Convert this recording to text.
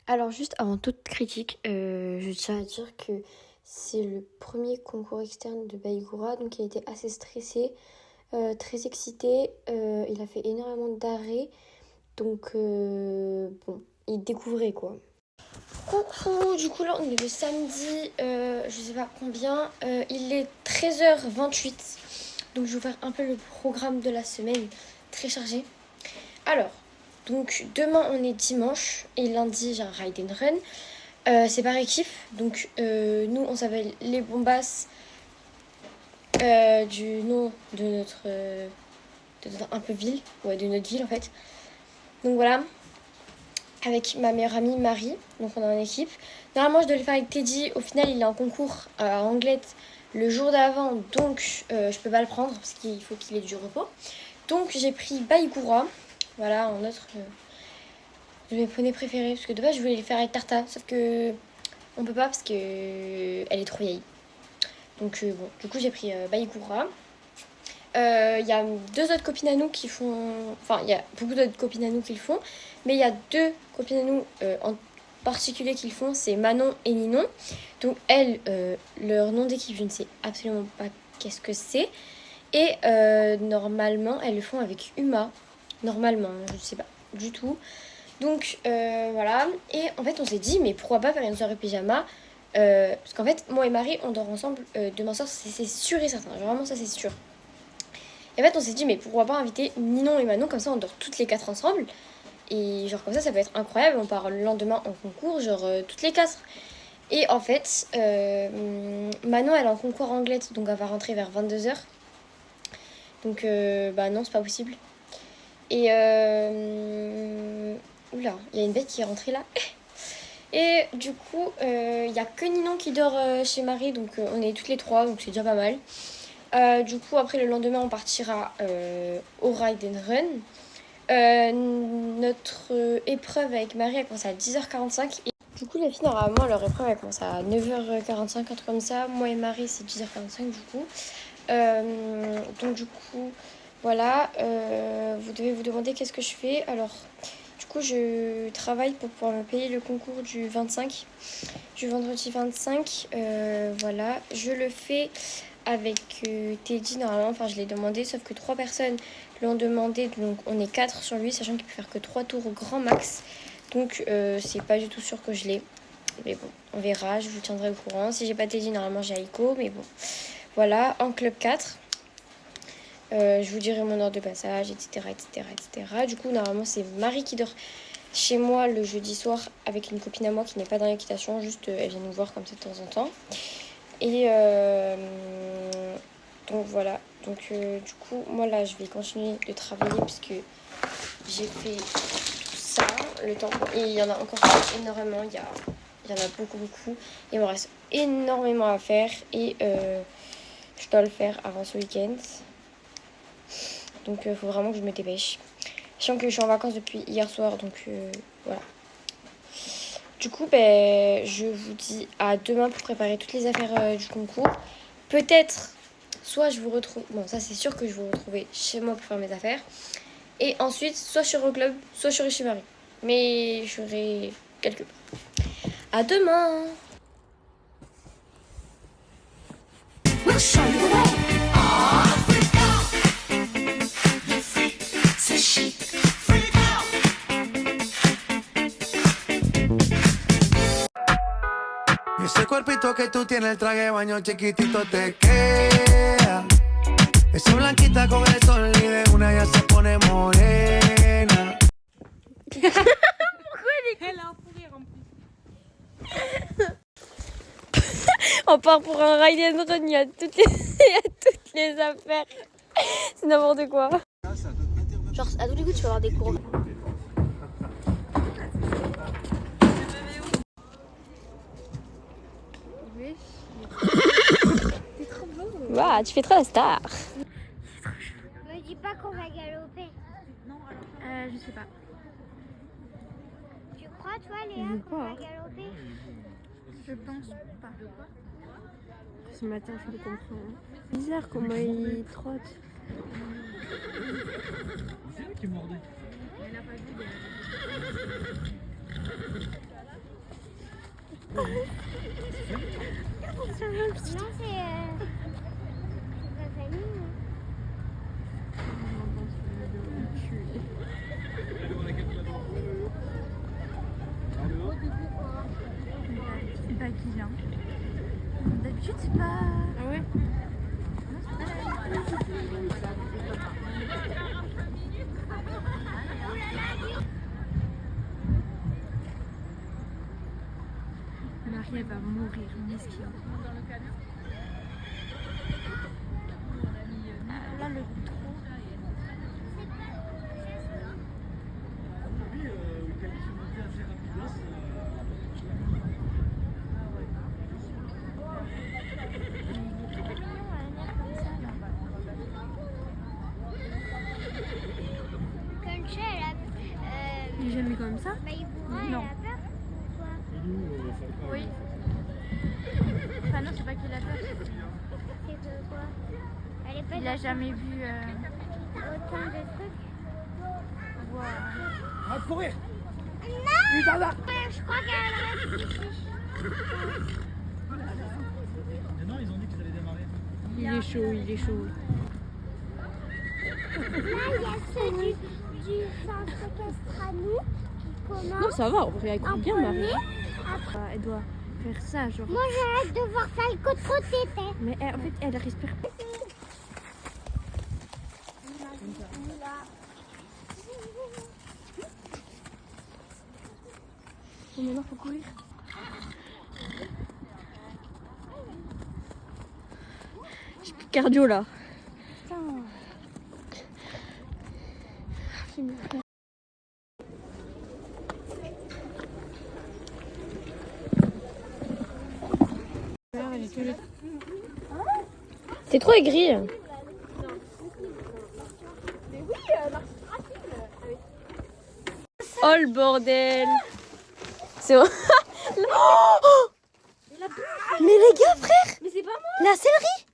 Alors juste avant toute critique, je tiens à dire que c'est le premier concours externe de Baïgoura, donc il a été assez stressé, très excité, il a fait énormément d'arrêts, donc bon, il découvrait quoi. Coucou, du coup là on est le samedi, je sais pas combien, il est 13h28, donc je vais vous faire un peu le programme de la semaine, très chargé. Alors, donc demain on est dimanche et lundi j'ai un ride and run. C'est par équipe, donc nous on s'appelle les Bombasses du nom de notre un peu ville, ouais, de notre ville en fait. Donc voilà, avec ma meilleure amie Marie, donc on est en équipe. Normalement je devais le faire avec Teddy, au final il est en concours à Anglette le jour d'avant, donc je peux pas le prendre parce qu'il faut qu'il ait du repos. Donc j'ai pris Baïgoura, voilà, en autre de mes poneys préférés, parce que de base je voulais le faire avec Tarta, sauf que on peut pas parce que elle est trop vieille. Donc bon, du coup j'ai pris Baïgoura. Il y a deux autres copines à nous qui font... Enfin, il y a beaucoup d'autres copines à nous qui le font. Mais il y a deux copines à nous en particulier qui le font. C'est Manon et Ninon. Donc elles, leur nom d'équipe, je ne sais absolument pas qu'est-ce que c'est. Et normalement, elles le font avec Uma. Normalement, je ne sais pas du tout. Donc voilà. Et en fait, on s'est dit, mais pourquoi pas faire une soirée pyjama parce qu'en fait, moi et Marie, on dort ensemble demain soir, c'est sûr et certain. Genre, vraiment, ça, c'est sûr. Et en fait, on s'est dit, mais pourquoi pas inviter Ninon et Manon, comme ça, on dort toutes les quatre ensemble. Et genre, comme ça peut être incroyable. On part le lendemain en concours, genre, toutes les quatre. Et en fait, Manon, elle est en concours anglette, donc elle va rentrer vers 22h. Donc, bah non, c'est pas possible. Et oula, il y a une bête qui est rentrée là. Et du coup, il n'y a que Ninon qui dort chez Marie, donc on est toutes les trois, donc c'est déjà pas mal. Du coup, après le lendemain, on partira au Ride and Run. Notre épreuve avec Marie, elle commence à 10h45. Et du coup, les filles, normalement, leur épreuve, elle commence à 9h45, un truc comme ça. Moi et Marie, c'est 10h45 du coup. Donc du coup, voilà. Vous devez vous demander qu'est-ce que je fais. Alors, du coup, je travaille pour pouvoir me payer le concours du 25, du vendredi 25. Voilà, je le fais avec Teddy normalement, enfin je l'ai demandé, sauf que 3 personnes l'ont demandé, donc on est 4 sur lui, sachant qu'il peut faire que 3 tours au grand max. Donc c'est pas du tout sûr que je l'ai. Mais bon, on verra, je vous tiendrai au courant. Si j'ai pas Teddy, normalement j'ai Aiko, mais bon. Voilà, en club 4. Je vous dirai mon heure de passage, etc., etc., etc. Du coup, normalement, c'est Marie qui dort chez moi le jeudi soir avec une copine à moi qui n'est pas dans l'équitation. Juste, elle vient nous voir comme ça de temps en temps. Et donc voilà. Donc du coup, moi là, je vais continuer de travailler parce que j'ai fait tout ça, le temps. Et il y en a encore énormément. Il y en a beaucoup, beaucoup. Il me reste énormément à faire. Et je dois le faire avant ce week-end. Donc il faut vraiment que je me dépêche. Sachant que je suis en vacances depuis hier soir. Donc voilà. Du coup, je vous dis à demain pour préparer toutes les affaires du concours. Peut-être, soit je vous retrouve... Bon, ça c'est sûr que je vais vous retrouver chez moi pour faire mes affaires. Et ensuite, soit je serai au club, soit je serai chez Marie. Mais je serai quelque part. À demain! We'll show you the way. Ese cuerpito que tú tienes, el traje de baño chiquitito te queda. Esa blanquita con el sol y de una ya se pone morena. Pourquoi elle a un fou rire en plus. On part pour un ride and run, il y a toutes les affaires. C'est n'importe quoi. Genre, à tous les coups, tu vas avoir des cours. T'es trop beau. Waouh, tu fais trop la star. Me dis pas qu'on va galoper. Non, alors je sais pas. Tu crois, toi, Léa, qu'on va galoper? Je pense pas. Ce matin, je le comprends. Bizarre comment il trotte. C'est lui qui mordait. Elle a pas vu Non, c'est ma famille. C'est pas qui vient. D'habitude, c'est pas. Ah ouais. Marie, elle va mourir, mesquine. Là, le trou. Concha, elle a. Il est jamais comme ça. Bah, il pourra, elle Non. a peur. Pourquoi Oui. Enfin, non, c'est pas qu'il a peur. C'est que quoi? Elle est pas Il a jamais vu. autant de trucs. Voilà. Arrête de courir. Non! Je crois qu'elle réfléchit. Mais non, ils ont dit qu'ils allaient démarrer. Il est chaud, il est chaud. Là, il y a ceux du centre équestre à nous qui commencent. Non, ça va, on va écouter bien, Marie. Après, Elle doit faire ça, genre. moi, j'arrête de voir ça le côté de tête. Mais en fait, elle respire pas. Bon, maintenant, faut courir. J'ai plus de cardio là. T'es trop aigri. Oh le bordel. C'est vrai. Oh mais les gars, frère. Mais c'est pas moi. La céleri.